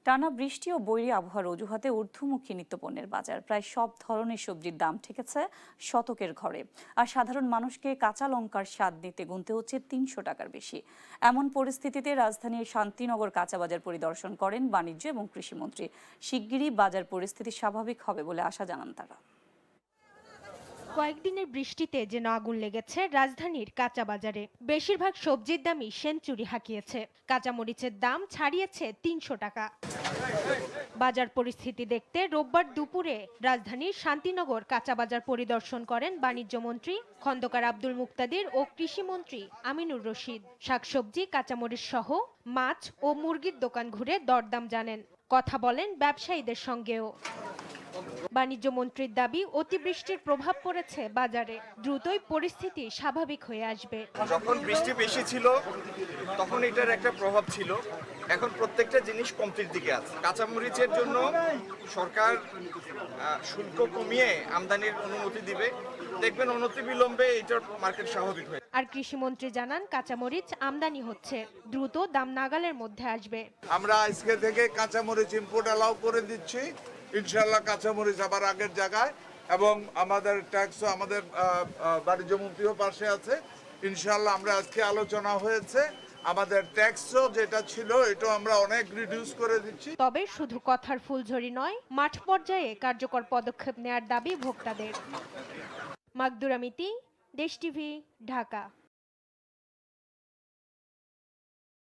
টানা বৃষ্টি ও বৈরী আবহাওয়ার অজুহাতে ঊর্ধ্বমুখী নিত্যপণ্যের বাজার। প্রায় সব ধরনের সবজির দাম ঠেকেছে শতকের ঘরে। আর সাধারণ মানুষকে কাঁচা লঙ্কার স্বাদ নিতে গুনতে হচ্ছে ৩০০ টাকার বেশি। এমন পরিস্থিতিতে রাজধানীর শান্তিনগর কাঁচা বাজার পরিদর্শন করেন বাণিজ্য এবং কৃষিমন্ত্রী। শিগগিরই বাজার পরিস্থিতি স্বাভাবিক হবে বলে আশা জানান তারা। কয়েকদিনের বৃষ্টিতে যেন আগুন লেগেছে রাজধানীর কাঁচা বাজারে। বেশিরভাগ সবজির দামই সেঞ্চুরি হাঁকিয়েছে। কাঁচামরিচের দাম ছাড়িয়েছে ৩০০ টাকা। বাজার পরিস্থিতি দেখতে রোববার দুপুরে রাজধানীর শান্তিনগর কাঁচা বাজার পরিদর্শন করেন বাণিজ্য মন্ত্রী খন্দকার আব্দুল মুক্তাদির ও কৃষিমন্ত্রী আমিনুর রশিদ। শাকসবজি, কাঁচামরিচ সহ মাছ ও মুরগির দোকান ঘুরে দরদাম জানেন, কথা বলেন ব্যবসায়ীদের সঙ্গেও। বাণিজ্য মন্ত্রীর দাবি, অতিবৃষ্টির প্রভাব পড়েছে বাজারে, দ্রুতই পরিস্থিতি স্বাভাবিক হয়ে আসবে। যখন বৃষ্টি বেশি ছিল তখন এটার একটা প্রভাব ছিল, এখন প্রত্যেকটা জিনিস কমতির দিকে আছে। কাঁচামরিচের জন্য সরকার শুল্ক কমিয়ে আমদানির অনুমতি দিবে, দেখবেন অনতিবিলম্বে এটার মার্কেট স্বাভাবিক হয়ে। আর কৃষিমন্ত্রী জানান, কাঁচামরিচ আমদানি হচ্ছে, দ্রুত দাম নাগালের মধ্যে আসবে। আমরা আজকে থেকে কাঁচামরিচ ইম্পোর্ট অ্যালাউ করে দিচ্ছি। ইনশাআল্লাহ কাঁচামরিচ আবার আগের জায়গায়, এবং আমাদের ট্যাক্সও, আমাদের বাণিজ্য মন্ত্রীও পাশে আছে। ইনশাআল্লাহ আমরা আজকে আলোচনা হয়েছে, আমাদের ট্যাক্সও যেটা ছিল এটা আমরা অনেক রিডিউস করে দিচ্ছি। তবে শুধু কথার ফুলঝুরি নয়, মাঠ পর্যায়ে কার্যকর পদক্ষেপ নেয়ার দাবি ভোক্তাদের। মাকদুরা মিতি, দেশ টিভি, ঢাকা।